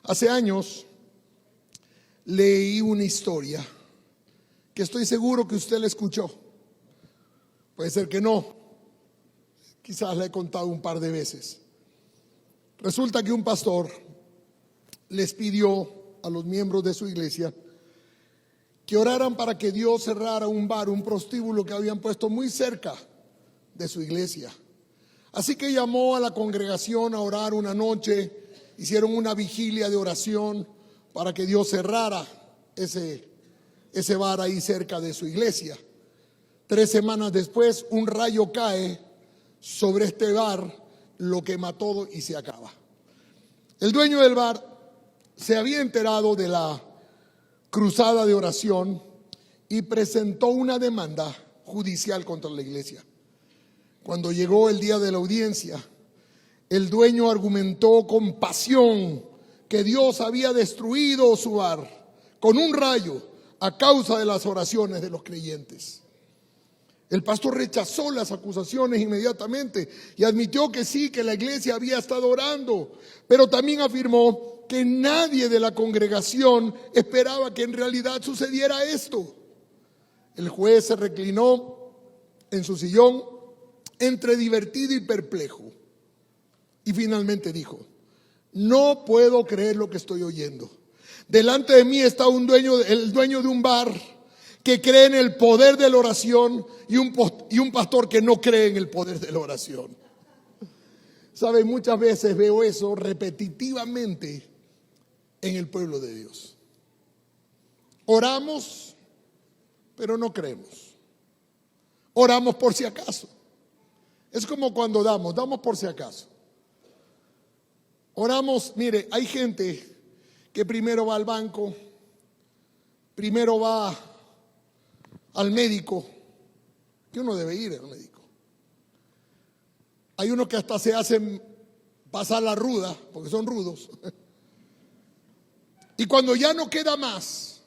Hace años leí una historia que estoy seguro que usted la escuchó. Puede ser que no, quizás la he contado un par de veces. Resulta que un pastor les pidió a los miembros de su iglesia que oraran para que Dios cerrara un bar, un prostíbulo que habían puesto muy cerca de su iglesia. Así que llamó a la congregación a orar una noche, hicieron una vigilia de oración para que Dios cerrara ese bar ahí cerca de su iglesia. 3 semanas después, un rayo cae sobre este bar, lo quema todo y se acaba. El dueño del bar se había enterado de la cruzada de oración y presentó una demanda judicial contra la iglesia. Cuando llegó el día de la audiencia, el dueño argumentó con pasión que Dios había destruido su bar con un rayo a causa de las oraciones de los creyentes. El pastor rechazó las acusaciones inmediatamente y admitió que sí, que la iglesia había estado orando, pero también afirmó que nadie de la congregación esperaba que en realidad sucediera esto. El juez se reclinó en su sillón entre divertido y perplejo y finalmente dijo: no puedo creer lo que estoy oyendo. Delante de mí está el dueño de un bar que cree en el poder de la oración y un pastor que no cree en el poder de la oración. ¿Sabe? Muchas veces veo eso repetitivamente en el pueblo de Dios. Oramos, pero no creemos. Oramos por si acaso. Es como cuando damos por si acaso. Oramos, mire, hay gente que primero va al banco, primero va al médico, que uno debe ir al médico. Hay unos que hasta se hacen pasar la ruda, porque son rudos. Y cuando ya no queda más,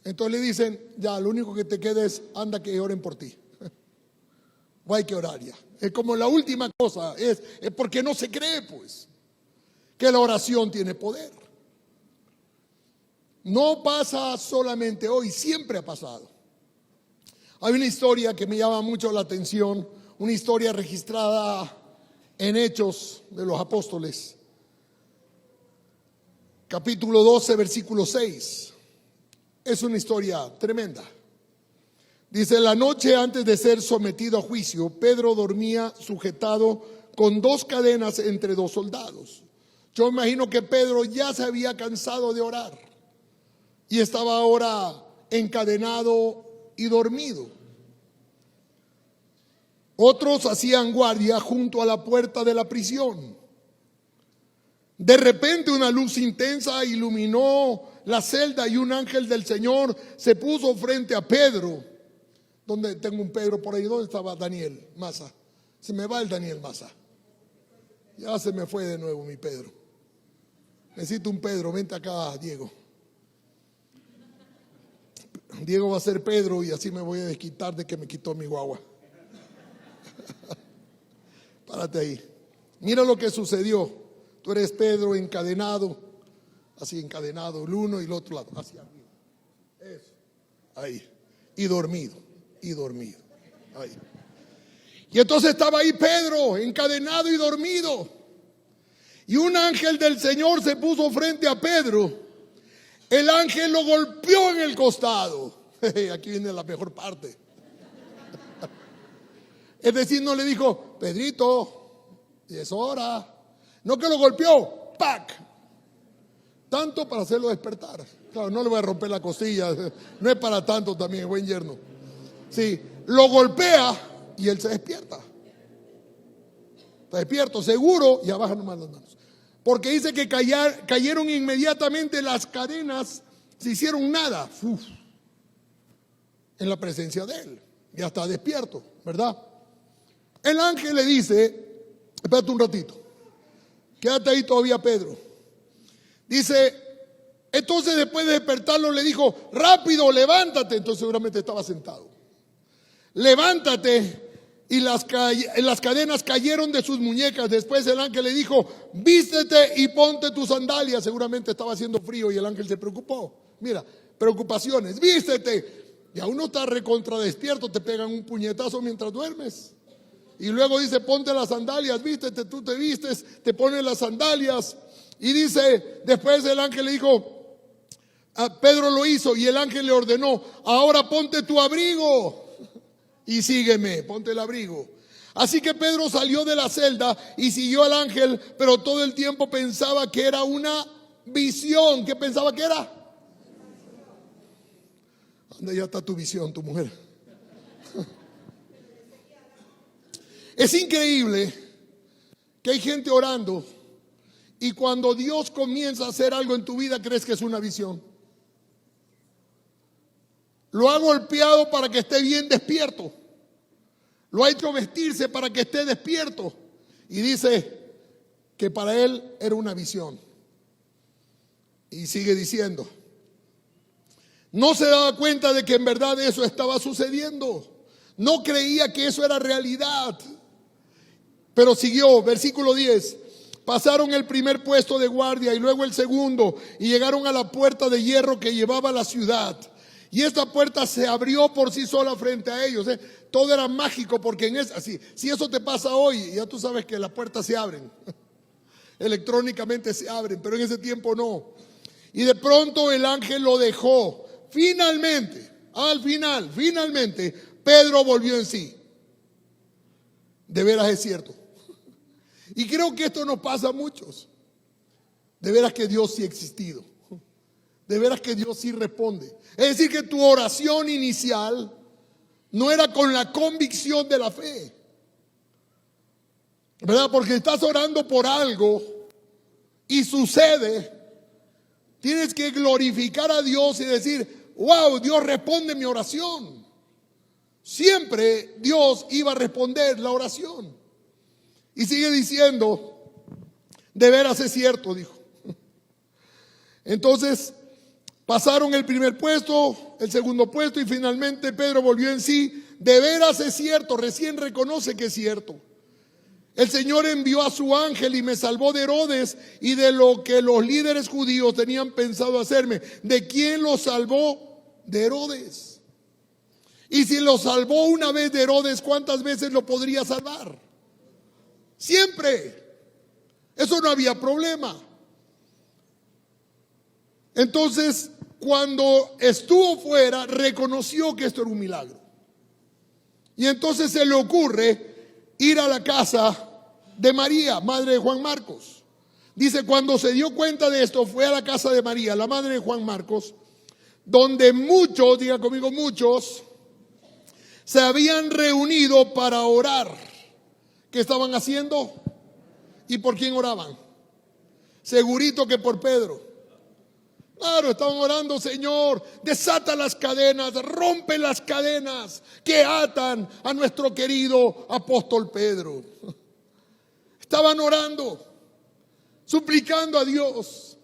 entonces le dicen: ya, lo único que te queda es anda que oren por ti. O hay que orar ya. Es como la última cosa, es porque no se cree, pues, que la oración tiene poder. No pasa solamente hoy, siempre ha pasado. Hay una historia que me llama mucho la atención, una historia registrada en Hechos de los Apóstoles, capítulo 12, versículo 6. Es una historia tremenda. Dice: la noche antes de ser sometido a juicio, Pedro dormía sujetado con 2 cadenas entre 2 soldados. Yo imagino que Pedro ya se había cansado de orar y estaba ahora encadenado y dormido. Otros hacían guardia junto a la puerta de la prisión. De repente una luz intensa iluminó la celda y un ángel del Señor se puso frente a Pedro. ¿Dónde tengo un Pedro por ahí? ¿Dónde estaba Daniel Maza? Se me va el Daniel Maza. Ya se me fue de nuevo mi Pedro. Necesito un Pedro. Vente acá, Diego. Diego va a ser Pedro y así me voy a desquitar de que me quitó mi guagua. Párate ahí. Mira lo que sucedió. Tú eres Pedro encadenado, así encadenado, el uno y el otro lado, hacia arriba. Eso. Ahí. Y dormido. Ahí. Y entonces estaba ahí Pedro, encadenado y dormido. Y un ángel del Señor se puso frente a Pedro. El ángel lo golpeó en el costado. Aquí viene la mejor parte. Es decir, no le dijo: Pedrito, y es hora. No, que lo golpeó, ¡pac! Tanto para hacerlo despertar. Claro, no le voy a romper la costilla, no es para tanto también, buen yerno. Sí, lo golpea y él se despierta. Está despierto, seguro, y abaja nomás las manos. Porque dice que cayeron inmediatamente las cadenas, se hicieron nada. En la presencia de él. Ya está despierto, ¿verdad? El ángel le dice: espérate un ratito, quédate ahí todavía, Pedro. Dice, entonces después de despertarlo le dijo: rápido, levántate. Entonces seguramente estaba sentado. Levántate y las cadenas cayeron de sus muñecas. Después el ángel le dijo: vístete y ponte tus sandalias. Seguramente estaba haciendo frío y el ángel se preocupó. Mira, preocupaciones. Vístete. Y a uno está recontra despierto, te pegan un puñetazo mientras duermes. Y luego dice: ponte las sandalias, vístete, tú te vistes, te pones las sandalias. Y dice, después el ángel le dijo, Pedro lo hizo y el ángel le ordenó: ahora ponte tu abrigo y sígueme, ponte el abrigo. Así que Pedro salió de la celda y siguió al ángel, pero todo el tiempo pensaba que era una visión. ¿Qué pensaba que era? ¿Dónde ya está tu visión, tu mujer? Es increíble que hay gente orando y cuando Dios comienza a hacer algo en tu vida crees que es una visión. Lo ha golpeado para que esté bien despierto. Lo ha hecho vestirse para que esté despierto. Y dice que para él era una visión. Y sigue diciendo. No se daba cuenta de que en verdad eso estaba sucediendo. No creía que eso era realidad. Pero siguió, versículo 10. Pasaron el primer puesto de guardia y luego el segundo y llegaron a la puerta de hierro que llevaba a la ciudad. Y esta puerta se abrió por sí sola frente a ellos. Todo era mágico porque si eso te pasa hoy, ya tú sabes que las puertas se abren. Electrónicamente se abren, pero en ese tiempo no. Y de pronto el ángel lo dejó. Finalmente, finalmente, Pedro volvió en sí. De veras es cierto. Y creo que esto nos pasa a muchos. De veras que Dios sí ha existido. De veras que Dios sí responde. Es decir, que tu oración inicial no era con la convicción de la fe, ¿verdad? Porque estás orando por algo y sucede. Tienes que glorificar a Dios y decir: wow, Dios responde mi oración. Siempre Dios iba a responder la oración. Y sigue diciendo: de veras es cierto, dijo. Entonces pasaron el primer puesto, el segundo puesto y finalmente Pedro volvió en sí. De veras es cierto, recién reconoce que es cierto. El Señor envió a su ángel y me salvó de Herodes y de lo que los líderes judíos tenían pensado hacerme. ¿De quién lo salvó? De Herodes. Y si lo salvó una vez de Herodes, ¿cuántas veces lo podría salvar? Siempre. Eso no había problema. Entonces, cuando estuvo fuera, reconoció que esto era un milagro. Y entonces se le ocurre ir a la casa de María, madre de Juan Marcos. Dice, cuando se dio cuenta de esto, fue a la casa de María, la madre de Juan Marcos, donde muchos, diga conmigo, muchos, se habían reunido para orar. ¿Qué estaban haciendo? ¿Y por quién oraban? Segurito que por Pedro. Claro, estaban orando: Señor, desata las cadenas, rompe las cadenas que atan a nuestro querido apóstol Pedro. Estaban orando, suplicando a Dios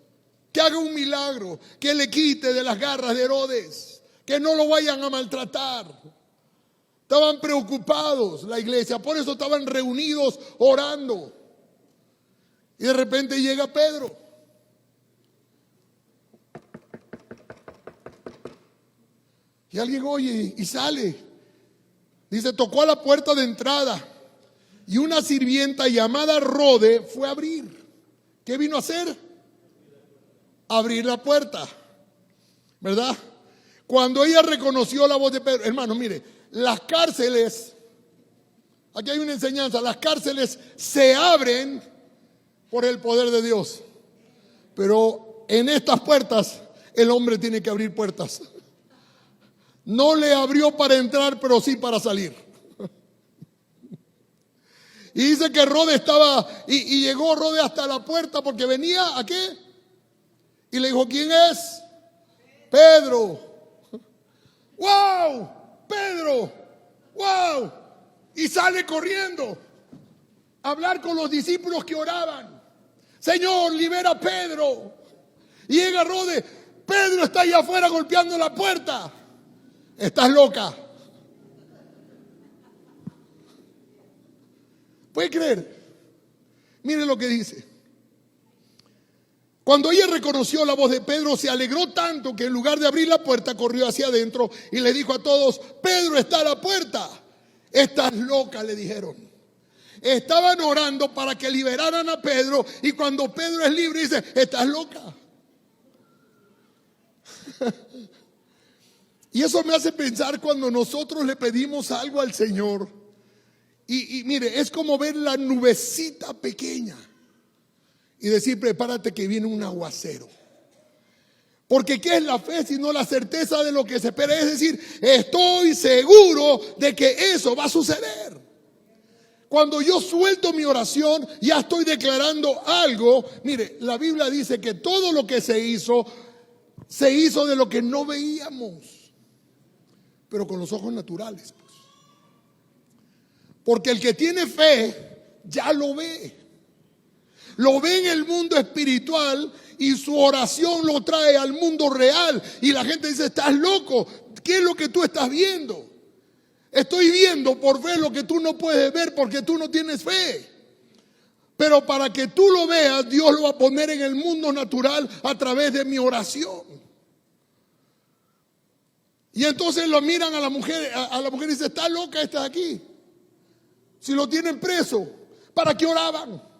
que haga un milagro, que le quite de las garras de Herodes, que no lo vayan a maltratar. Estaban preocupados la iglesia, por eso estaban reunidos orando. Y de repente llega Pedro. Y alguien oye y sale. Dice, tocó a la puerta de entrada y una sirvienta llamada Rode fue a abrir. ¿Qué vino a hacer? Abrir la puerta, ¿verdad? Cuando ella reconoció la voz de Pedro, hermano, mire, las cárceles, aquí hay una enseñanza, las cárceles se abren por el poder de Dios. Pero en estas puertas el hombre tiene que abrir puertas. No le abrió para entrar, pero sí para salir. Y dice que Rode estaba, y llegó Rode hasta la puerta porque venía, ¿a qué? Y le dijo, ¿quién es? Pedro. ¡Wow! Pedro. ¡Wow! Y sale corriendo a hablar con los discípulos que oraban. Señor, libera a Pedro. Y llega Rode. Pedro está allá afuera golpeando la puerta. Estás loca. ¿Puede creer? Miren lo que dice. Cuando ella reconoció la voz de Pedro, se alegró tanto que en lugar de abrir la puerta, corrió hacia adentro y le dijo a todos: Pedro está a la puerta. Estás loca, le dijeron. Estaban orando para que liberaran a Pedro, y cuando Pedro es libre dice: estás loca. Y eso me hace pensar cuando nosotros le pedimos algo al Señor. Y mire, es como ver la nubecita pequeña y decir: prepárate que viene un aguacero. Porque ¿qué es la fe sino la certeza de lo que se espera? Es decir, estoy seguro de que eso va a suceder. Cuando yo suelto mi oración, ya estoy declarando algo. Mire, la Biblia dice que todo lo que se hizo de lo que no veíamos, pero con los ojos naturales. Pues. Porque el que tiene fe ya lo ve. Lo ve en el mundo espiritual y su oración lo trae al mundo real. Y la gente dice: estás loco, ¿qué es lo que tú estás viendo? Estoy viendo por ver lo que tú no puedes ver porque tú no tienes fe. Pero para que tú lo veas, Dios lo va a poner en el mundo natural a través de mi oración. Y entonces lo miran a la mujer y dice: está loca esta de aquí. Si lo tienen preso, ¿para qué oraban?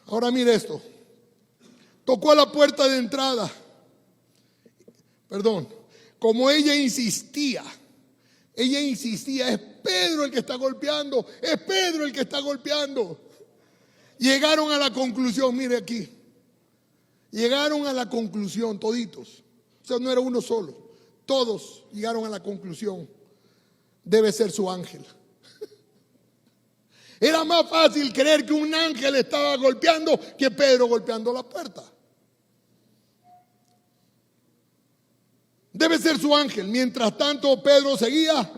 Ahora mire esto. Tocó a la puerta de entrada. Como ella insistía, es Pedro el que está golpeando, es Pedro el que está golpeando. Llegaron a la conclusión, mire aquí. Llegaron a la conclusión toditos. O sea, no era uno solo. Todos llegaron a la conclusión: debe ser su ángel. Era más fácil creer que un ángel estaba golpeando que Pedro golpeando la puerta. Debe ser su ángel. Mientras tanto, Pedro seguía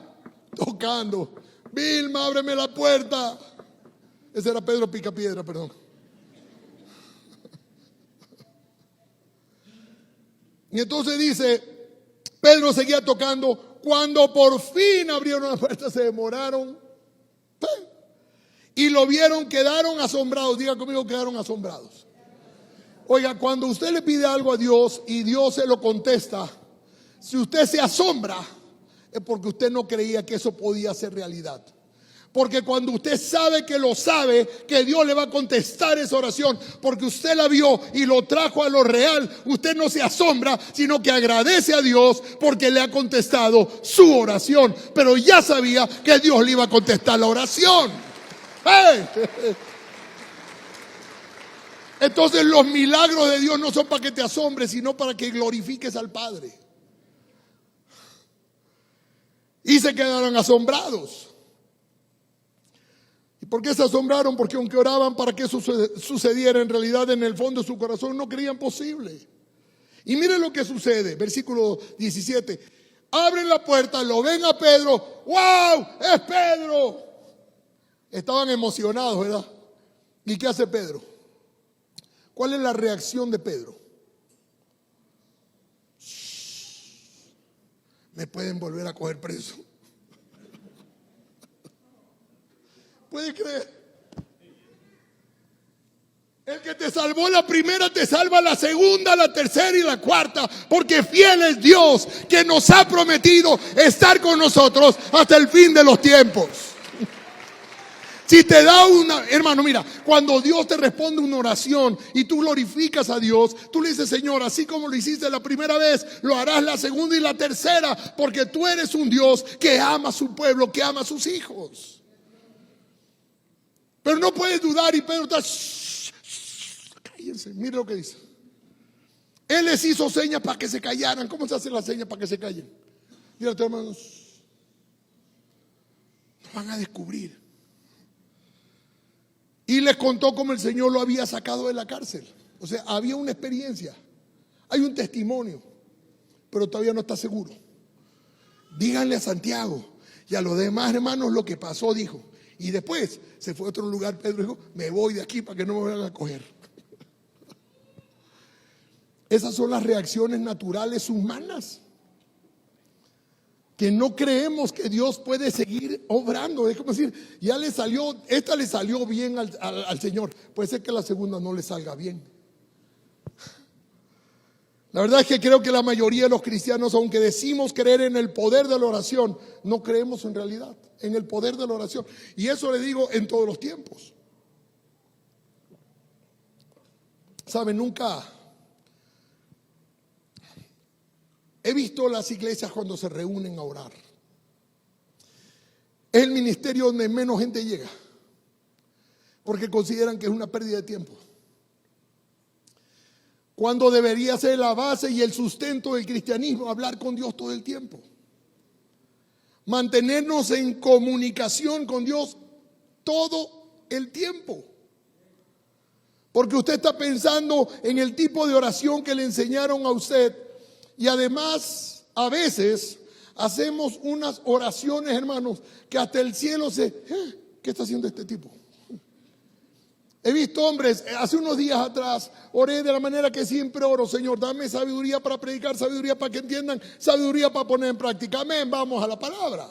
tocando. Vilma, ábreme la puerta. Ese era Pedro Picapiedra, perdón. Y entonces dice, Pedro seguía tocando. Cuando por fin abrieron la puerta, se demoraron. Y lo vieron, quedaron asombrados. Diga conmigo: quedaron asombrados. Oiga, cuando usted le pide algo a Dios y Dios se lo contesta, si usted se asombra, es porque usted no creía que eso podía ser realidad. Porque cuando usted sabe, que Dios le va a contestar esa oración, porque usted la vio y lo trajo a lo real, usted no se asombra, sino que agradece a Dios porque le ha contestado su oración. Pero ya sabía que Dios le iba a contestar la oración. ¡Hey! Entonces los milagros de Dios no son para que te asombres, sino para que glorifiques al Padre. Y se quedaron asombrados. ¿Y por qué se asombraron? Porque aunque oraban para que eso sucediera, en realidad en el fondo de su corazón no creían posible. Y miren lo que sucede, versículo 17. Abren la puerta, lo ven a Pedro. ¡Wow! ¡Es Pedro! Estaban emocionados, ¿verdad? ¿Y qué hace Pedro? ¿Cuál es la reacción de Pedro? Me pueden volver a coger preso. ¿Puede creer? El que te salvó la primera te salva la segunda, la tercera y la cuarta, porque fiel es Dios que nos ha prometido estar con nosotros hasta el fin de los tiempos. Si te da hermano, mira, cuando Dios te responde una oración y tú glorificas a Dios, tú le dices: Señor, así como lo hiciste la primera vez, lo harás la segunda y la tercera, porque tú eres un Dios que ama a su pueblo, que ama a sus hijos. Pero no puedes dudar, y Pedro está: cállense, mire lo que dice. Él les hizo señas para que se callaran. ¿Cómo se hace la seña para que se callen? Mira, hermanos, nos van a descubrir. Y les contó cómo el Señor lo había sacado de la cárcel. O sea, había una experiencia, hay un testimonio, pero todavía no está seguro. Díganle a Santiago y a los demás hermanos lo que pasó, dijo. Y después se fue a otro lugar. Pedro dijo: me voy de aquí para que no me vayan a coger. Esas son las reacciones naturales humanas. que no creemos que Dios puede seguir obrando. Es como decir, ya le salió, esta le salió bien al Señor. Puede ser que la segunda no le salga bien. La verdad es que creo que la mayoría de los cristianos, aunque decimos creer en el poder de la oración, no creemos en realidad en el poder de la oración. Y eso le digo en todos los tiempos. ¿Saben? Nunca he visto las iglesias cuando se reúnen a orar. Es el ministerio donde menos gente llega, porque consideran que es una pérdida de tiempo, cuando debería ser la base y el sustento del cristianismo, hablar con Dios todo el tiempo, mantenernos en comunicación con Dios todo el tiempo. Porque usted está pensando en el tipo de oración que le enseñaron a usted. Y además, a veces hacemos unas oraciones, hermanos, que hasta el cielo ¿qué está haciendo este tipo? He visto hombres, hace unos días atrás, oré de la manera que siempre oro: Señor, dame sabiduría para predicar, sabiduría para que entiendan, sabiduría para poner en práctica. Amén, vamos a la palabra.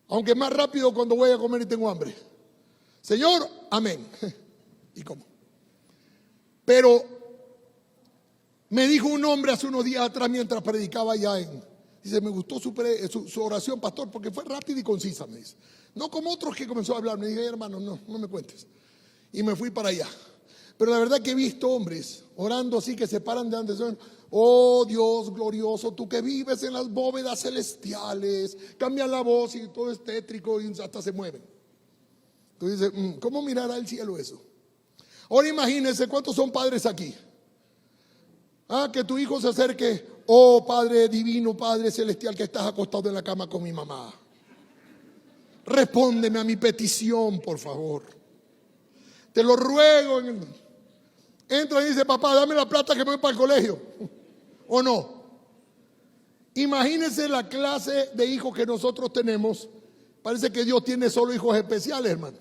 Aunque más rápido cuando voy a comer y tengo hambre. Señor, amén. ¿Y cómo? Pero me dijo un hombre hace unos días atrás mientras predicaba allá dice, me gustó su oración, pastor, porque fue rápida y concisa, me dice. No como otros que comenzó a hablar. Me dije, hermano, no me cuentes. Y me fui para allá. Pero la verdad que he visto hombres orando así, que se paran delante del Señor. Oh Dios glorioso, tú que vives en las bóvedas celestiales. Cambian la voz y todo es tétrico y hasta se mueven. Entonces dice, ¿cómo mirará el cielo eso? Ahora imagínense cuántos son padres aquí. Que tu hijo se acerque: oh Padre divino, Padre celestial, que estás acostado en la cama con mi mamá, respóndeme a mi petición, por favor. Te lo ruego. Entra y dice, papá, dame la plata que me voy para el colegio. ¿O no? Imagínense la clase de hijos que nosotros tenemos. Parece que Dios tiene solo hijos especiales, hermano.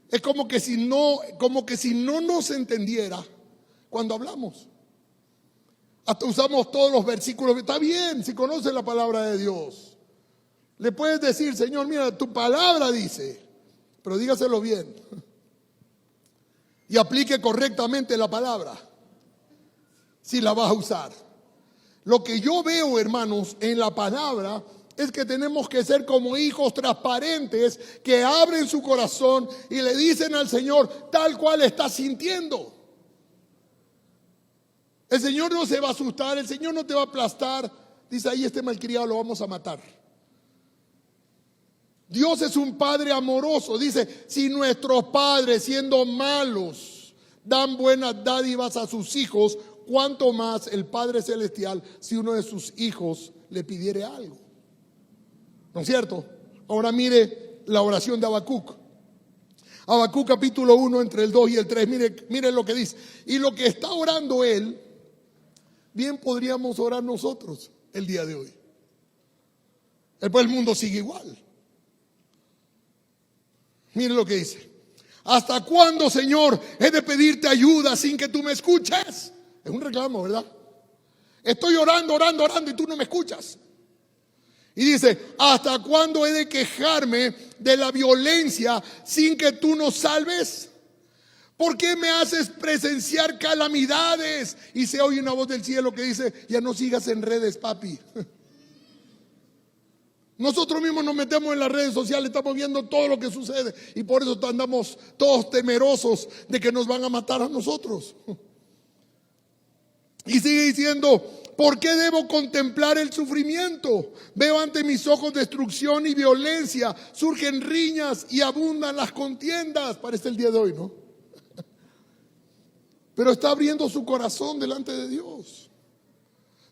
Es como que si no nos entendiera cuando hablamos. Hasta usamos todos los versículos. Está bien, si conoces la palabra de Dios. Le puedes decir, Señor, mira, tu palabra dice, pero dígaselo bien. Y aplique correctamente la palabra, si la vas a usar. Lo que yo veo, hermanos, en la palabra es que tenemos que ser como hijos transparentes que abren su corazón y le dicen al Señor tal cual está sintiendo. El Señor no se va a asustar, el Señor no te va a aplastar. Dice, ahí este malcriado lo vamos a matar. Dios es un Padre amoroso. Dice, si nuestros padres, siendo malos, dan buenas dádivas a sus hijos, cuánto más el Padre Celestial si uno de sus hijos le pidiere algo. ¿No es cierto? Ahora mire la oración de Habacuc. Habacuc capítulo 1, entre el 2 y el 3. Mire lo que dice. Y lo que está orando él, bien podríamos orar nosotros el día de hoy. Después el mundo sigue igual. Mire lo que dice. ¿Hasta cuándo, Señor, he de pedirte ayuda sin que tú me escuches? Es un reclamo, ¿verdad? Estoy orando y tú no me escuchas. Y dice, ¿hasta cuándo he de quejarme de la violencia sin que tú nos salves? ¿Por qué me haces presenciar calamidades? Y se oye una voz del cielo que dice, ya no sigas en redes, papi. Nosotros mismos nos metemos en las redes sociales, estamos viendo todo lo que sucede y por eso andamos todos temerosos de que nos van a matar a nosotros. Y sigue diciendo, ¿por qué debo contemplar el sufrimiento? Veo ante mis ojos destrucción y violencia, surgen riñas y abundan las contiendas. Parece el día de hoy, ¿no? Pero está abriendo su corazón delante de Dios.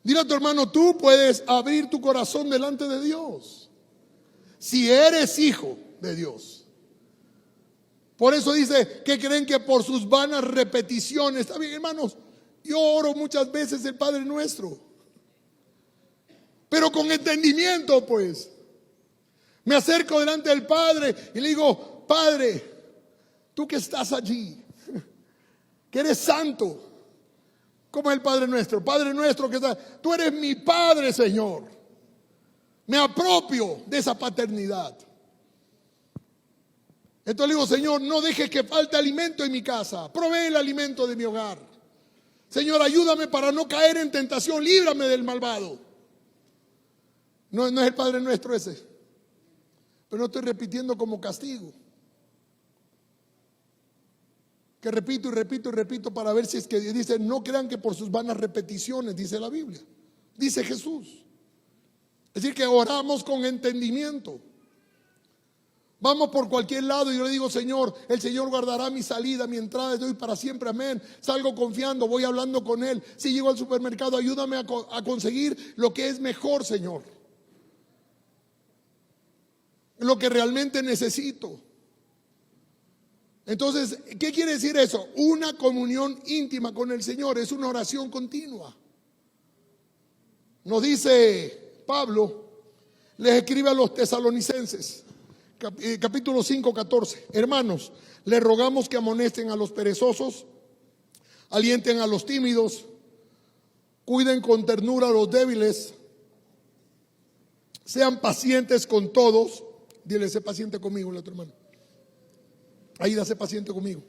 Dile a tu hermano, tú puedes abrir tu corazón delante de Dios si eres hijo de Dios. Por eso dice que creen que por sus vanas repeticiones. Está bien, hermanos, yo oro muchas veces el Padre Nuestro, pero con entendimiento, pues. Me acerco delante del Padre y le digo, Padre, tú que estás allí, que eres santo, como es el Padre Nuestro que está, tú eres mi Padre, Señor. Me apropio de esa paternidad. Entonces le digo, Señor, no dejes que falte alimento en mi casa. Provee el alimento de mi hogar. Señor, ayúdame para no caer en tentación. Líbrame del malvado. No es el Padre Nuestro ese. Pero no estoy repitiendo como castigo. Que repito y repito y repito para ver si es que dice, no crean que por sus vanas repeticiones, dice la Biblia. Dice Jesús. Es decir, que oramos con entendimiento. Vamos por cualquier lado y yo le digo, Señor, el Señor guardará mi salida, mi entrada de hoy para siempre, amén. Salgo confiando, voy hablando con Él. Si llego al supermercado, ayúdame a conseguir lo que es mejor, Señor. Lo que realmente necesito. Entonces, ¿qué quiere decir eso? Una comunión íntima con el Señor, es una oración continua. Nos dice Pablo, les escribe a los tesalonicenses, capítulo 5, 14. Hermanos, les rogamos que amonesten a los perezosos, alienten a los tímidos, cuiden con ternura a los débiles, sean pacientes con todos. Dile, sé paciente conmigo, el otro hermano. Ahí, sé paciente conmigo.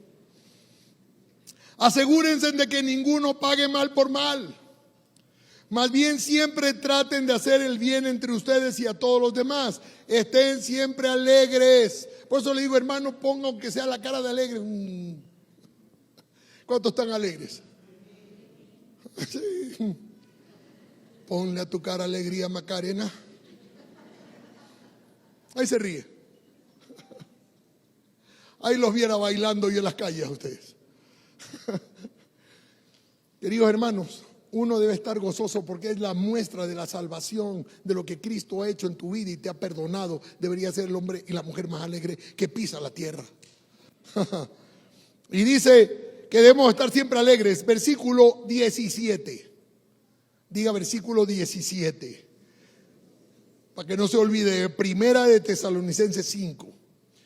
Asegúrense de que ninguno pague mal por mal. Más bien siempre traten de hacer el bien entre ustedes y a todos los demás. Estén siempre alegres. Por eso le digo, hermano, ponga aunque sea la cara de alegre. ¿Cuántos están alegres? Sí. Ponle a tu cara alegría, Macarena. Ahí se ríe. Ahí los viera bailando yo en las calles a ustedes. Queridos hermanos, uno debe estar gozoso porque es la muestra de la salvación, de lo que Cristo ha hecho en tu vida y te ha perdonado. Debería ser el hombre y la mujer más alegre que pisa la tierra. Y dice que debemos estar siempre alegres. Versículo 17. Diga versículo 17. Para que no se olvide, Primera de Tesalonicenses 5.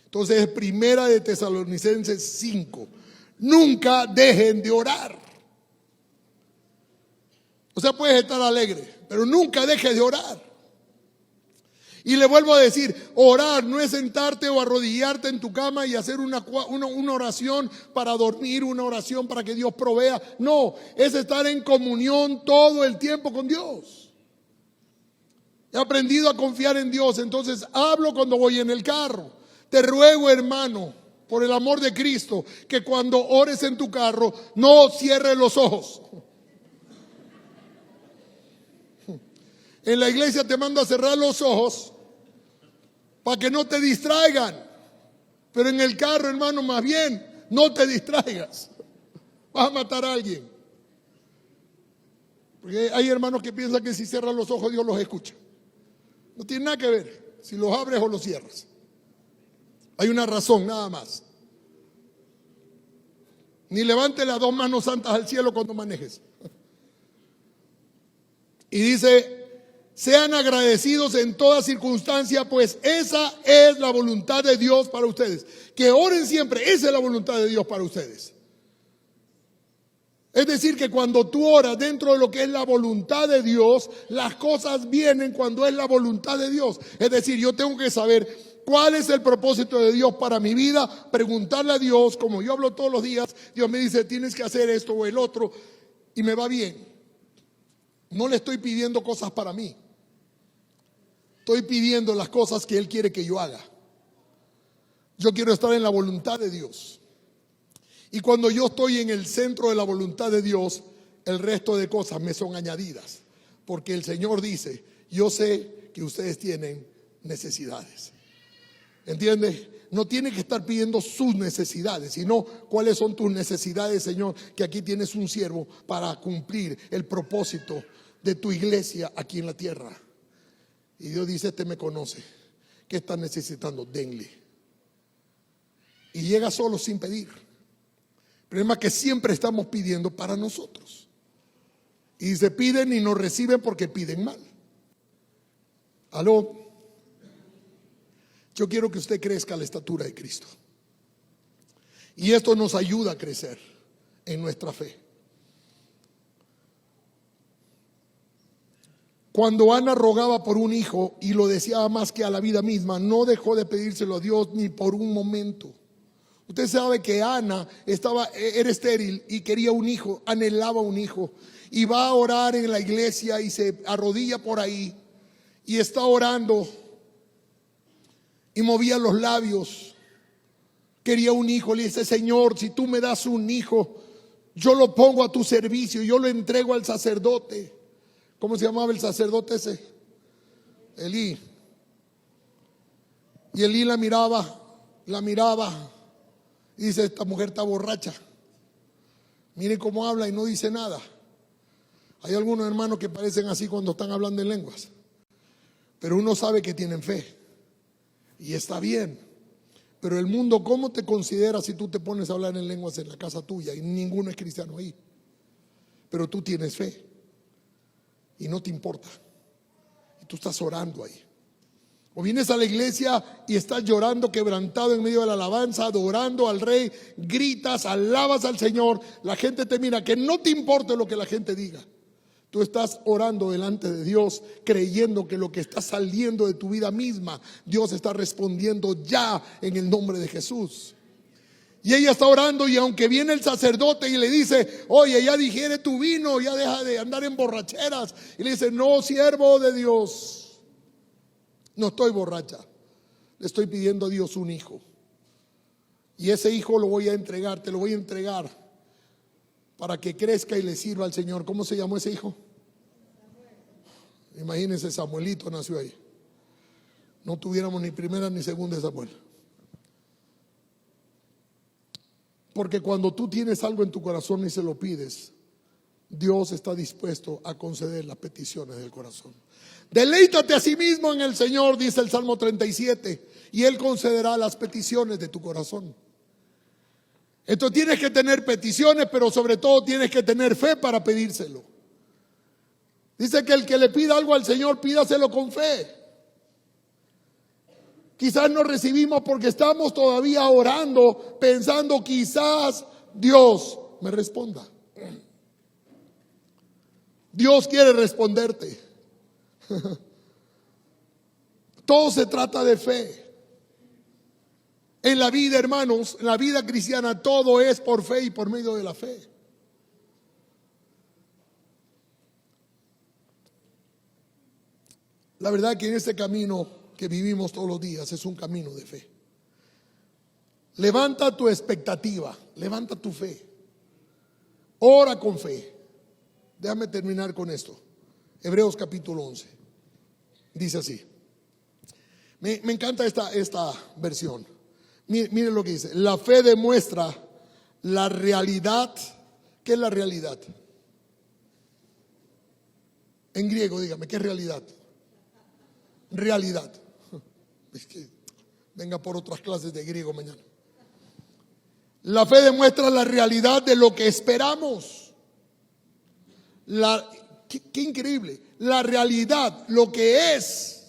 Entonces, Primera de Tesalonicenses 5. Nunca dejen de orar. O sea, puedes estar alegre, pero nunca dejes de orar. Y le vuelvo a decir, orar no es sentarte o arrodillarte en tu cama y hacer una oración para dormir, una oración para que Dios provea. No, es estar en comunión todo el tiempo con Dios. He aprendido a confiar en Dios, entonces hablo cuando voy en el carro. Te ruego, hermano, por el amor de Cristo, que cuando ores en tu carro no cierres los ojos. En la iglesia te mando a cerrar los ojos para que no te distraigan. Pero en el carro, hermano, más bien, no te distraigas. Vas a matar a alguien. Porque hay hermanos que piensan que si cierran los ojos Dios los escucha. No tiene nada que ver si los abres o los cierras. Hay una razón, nada más. Ni levante las dos manos santas al cielo cuando manejes. Y dice, sean agradecidos en toda circunstancia, pues esa es la voluntad de Dios para ustedes. Que oren siempre, esa es la voluntad de Dios para ustedes. Es decir, que cuando tú oras dentro de lo que es la voluntad de Dios, las cosas vienen cuando es la voluntad de Dios. Es decir, yo tengo que saber cuál es el propósito de Dios para mi vida, preguntarle a Dios, como yo hablo todos los días, Dios me dice, tienes que hacer esto o el otro, y me va bien. No le estoy pidiendo cosas para mí. Estoy pidiendo las cosas que Él quiere que yo haga. Yo quiero estar en la voluntad de Dios. Y cuando yo estoy en el centro de la voluntad de Dios, el resto de cosas me son añadidas. Porque el Señor dice, yo sé que ustedes tienen necesidades. ¿Entiendes? No tiene que estar pidiendo sus necesidades, sino cuáles son tus necesidades, Señor, que aquí tienes un siervo para cumplir el propósito de tu iglesia aquí en la tierra. Y Dios dice, este me conoce. ¿Qué estás necesitando? Denle. Y llega solo sin pedir. El problema es que siempre estamos pidiendo para nosotros. Y se piden y no reciben porque piden mal. Aló. Yo quiero que usted crezca a la estatura de Cristo. Y esto nos ayuda a crecer en nuestra fe. Cuando Ana rogaba por un hijo y lo deseaba más que a la vida misma, no dejó de pedírselo a Dios ni por un momento. Usted sabe que Ana era estéril y quería un hijo, anhelaba un hijo. Y va a orar en la iglesia y se arrodilla por ahí y está orando y movía los labios. Quería un hijo, le dice: Señor, si tú me das un hijo, yo lo pongo a tu servicio, yo lo entrego al sacerdote. ¿Cómo se llamaba el sacerdote ese? Elí. Y Elí la miraba y dice: esta mujer está borracha. Miren cómo habla y no dice nada. Hay algunos hermanos que parecen así cuando están hablando en lenguas, pero uno sabe que tienen fe y está bien. Pero el mundo, ¿cómo te considera si tú te pones a hablar en lenguas en la casa tuya y ninguno es cristiano ahí? Pero tú tienes fe y no te importa, y tú estás orando ahí. O vienes a la iglesia y estás llorando, quebrantado en medio de la alabanza, adorando al Rey, gritas, alabas al Señor, la gente te mira, que no te importe lo que la gente diga. Tú estás orando delante de Dios, creyendo que lo que está saliendo de tu vida misma, Dios está respondiendo ya en el nombre de Jesús. Y ella está orando, y aunque viene el sacerdote y le dice: oye, ya digiere tu vino, ya deja de andar en borracheras. Y le dice: no, siervo de Dios, no estoy borracha, le estoy pidiendo a Dios un hijo. Y ese hijo lo voy a entregar, te lo voy a entregar para que crezca y le sirva al Señor. ¿Cómo se llamó ese hijo? Imagínense, Samuelito nació ahí. No tuviéramos ni primera ni segunda de Samuel. Porque cuando tú tienes algo en tu corazón y se lo pides, Dios está dispuesto a conceder las peticiones del corazón. Deleítate a sí mismo en el Señor, dice el Salmo 37, y Él concederá las peticiones de tu corazón. Entonces tienes que tener peticiones, pero sobre todo tienes que tener fe para pedírselo. Dice que el que le pida algo al Señor, pídaselo con fe. Quizás no recibimos porque estamos todavía orando, pensando: quizás Dios me responda. Dios quiere responderte. Todo se trata de fe. En la vida, hermanos, en la vida cristiana, todo es por fe y por medio de la fe. La verdad que en este camino que vivimos todos los días es un camino de fe. Levanta tu expectativa, levanta tu fe, ora con fe. Déjame terminar con esto. Hebreos capítulo 11 dice así. Me encanta esta versión. Miren lo que dice: la fe demuestra la realidad. ¿Qué es la realidad? En griego, dígame, ¿qué es realidad? Realidad. Es que venga por otras clases de griego mañana. La fe demuestra la realidad de lo que esperamos. Qué increíble. La realidad, lo que es.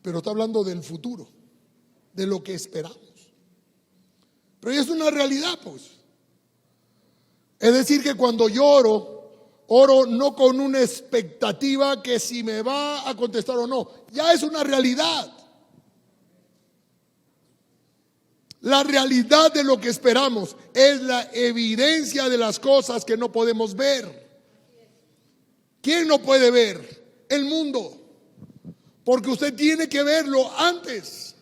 Pero está hablando del futuro, de lo que esperamos. Pero es una realidad, pues. Es decir, que cuando yo oro no con una expectativa que si me va a contestar o no. Ya es una realidad. La realidad de lo que esperamos es la evidencia de las cosas que no podemos ver. ¿Quién no puede ver? El mundo. Porque usted tiene que verlo antes.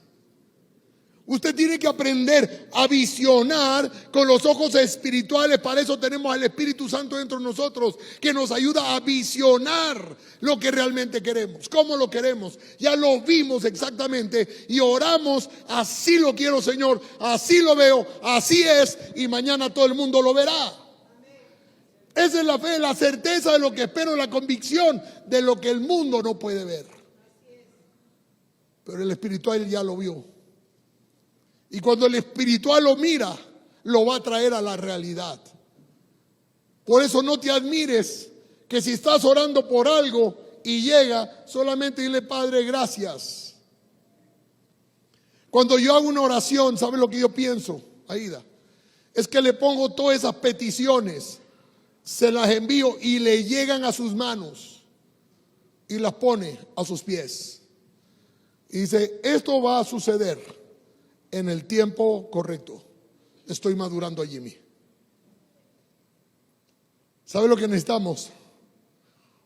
Usted tiene que aprender a visionar con los ojos espirituales. Para eso tenemos al Espíritu Santo dentro de nosotros, que nos ayuda a visionar lo que realmente queremos. ¿Cómo lo queremos? Ya lo vimos exactamente y oramos: así lo quiero, Señor, así lo veo, así es, y mañana todo el mundo lo verá. Esa es la fe, la certeza de lo que espero, la convicción de lo que el mundo no puede ver. Pero el espiritual ya lo vio. Y cuando el espiritual lo mira, lo va a traer a la realidad. Por eso no te admires que si estás orando por algo y llega, solamente dile: Padre, gracias. Cuando yo hago una oración, ¿sabe lo que yo pienso, Aida? Es que le pongo todas esas peticiones se las envío y le llegan a sus manos y las pone a sus pies. Y dice, esto va a suceder en el tiempo correcto. Estoy madurando a Jimmy. ¿Sabe lo que necesitamos?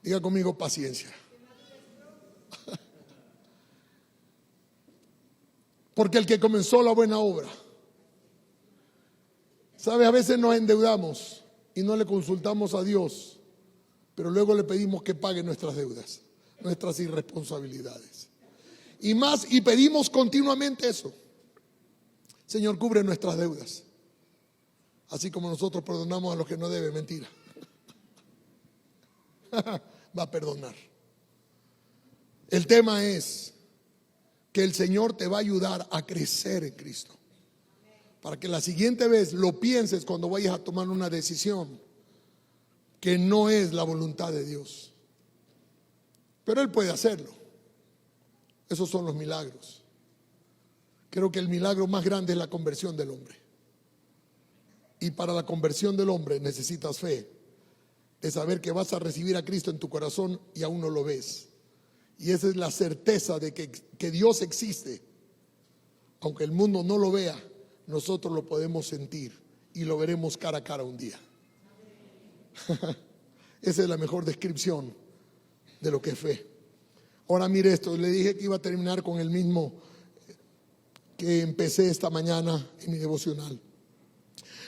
Diga conmigo, paciencia. Porque el que comenzó la buena obra, ¿sabe? A veces nos endeudamos y no le consultamos a Dios, pero luego le pedimos que pague nuestras deudas, nuestras irresponsabilidades. Y más, y pedimos continuamente eso. Señor, cubre nuestras deudas, así como nosotros perdonamos a los que no deben. Mentira. Va a perdonar. El tema es que el Señor te va a ayudar a crecer en Cristo, para que la siguiente vez lo pienses cuando vayas a tomar una decisión que no es la voluntad de Dios. Pero Él puede hacerlo. Esos son los milagros. Creo que el milagro más grande es la conversión del hombre. Y para la conversión del hombre necesitas fe, de saber que vas a recibir a Cristo en tu corazón y aún no lo ves. Y esa es la certeza de que Dios existe. Aunque el mundo no lo vea, nosotros lo podemos sentir y lo veremos cara a cara un día. Esa es la mejor descripción de lo que es fe. Ahora mire esto, le dije que iba a terminar con el mismo que empecé esta mañana en mi devocional.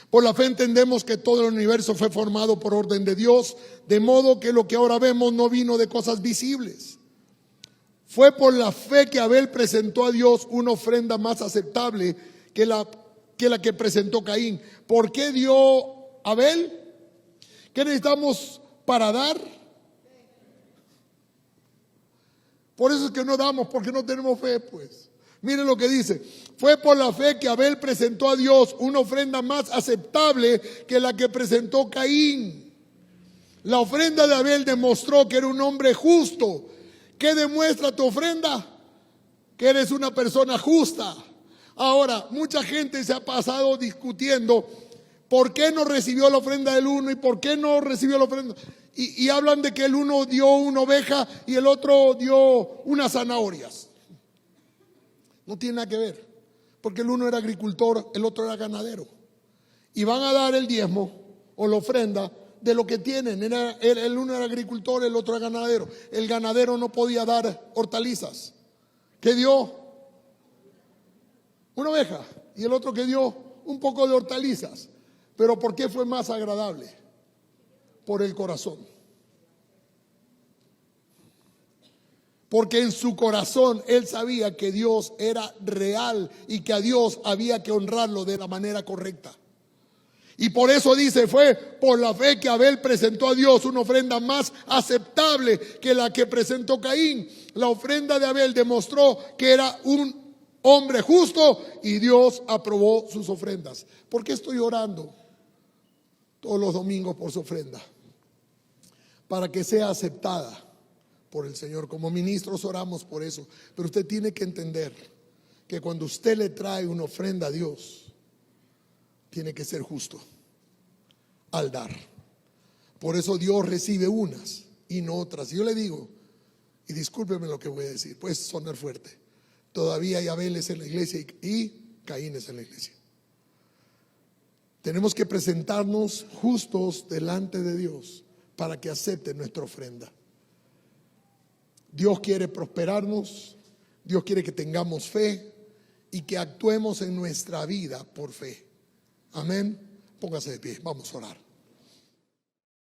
Por la fe entendemos que todo el universo fue formado por orden de Dios, de modo que lo que ahora vemos no vino de cosas visibles. Fue por la fe que Abel presentó a Dios una ofrenda más aceptable que la que presentó Caín. ¿Por qué dio Abel? ¿Qué necesitamos para dar? Por eso es que no damos, porque no tenemos fe, pues. Miren lo que dice. Fue por la fe que Abel presentó a Dios una ofrenda más aceptable que la que presentó Caín. La ofrenda de Abel demostró que era un hombre justo. ¿Qué demuestra tu ofrenda? Que eres una persona justa. Ahora, mucha gente se ha pasado discutiendo por qué no recibió la ofrenda del uno y por qué no recibió la ofrenda. Y hablan de que el uno dio una oveja y el otro dio unas zanahorias. No tiene nada que ver, porque el uno era agricultor, el otro era ganadero. Y van a dar el diezmo o la ofrenda de lo que tienen. El uno era agricultor, el otro era ganadero. El ganadero no podía dar hortalizas. ¿Qué dio? Una oveja. Y el otro que dio un poco de hortalizas. ¿Pero por qué fue más agradable? Por el corazón. Porque en su corazón él sabía que Dios era real y que a Dios había que honrarlo de la manera correcta. Y por eso dice, fue por la fe que Abel presentó a Dios una ofrenda más aceptable que la que presentó Caín. La ofrenda de Abel demostró que era un hombre justo y Dios aprobó sus ofrendas. ¿Por qué estoy orando todos los domingos por su ofrenda? Para que sea aceptada por el Señor. Como ministros oramos por eso. Pero usted tiene que entender que cuando usted le trae una ofrenda a Dios, tiene que ser justo al dar. Por eso Dios recibe unas y no otras. Yo le digo, y discúlpeme lo que voy a decir, puede sonar fuerte, todavía hay Abeles en la iglesia y Caínes en la iglesia. Tenemos que presentarnos justos delante de Dios para que acepte nuestra ofrenda. Dios quiere prosperarnos, Dios quiere que tengamos fe y que actuemos en nuestra vida por fe. Amén. Póngase de pie, vamos a orar.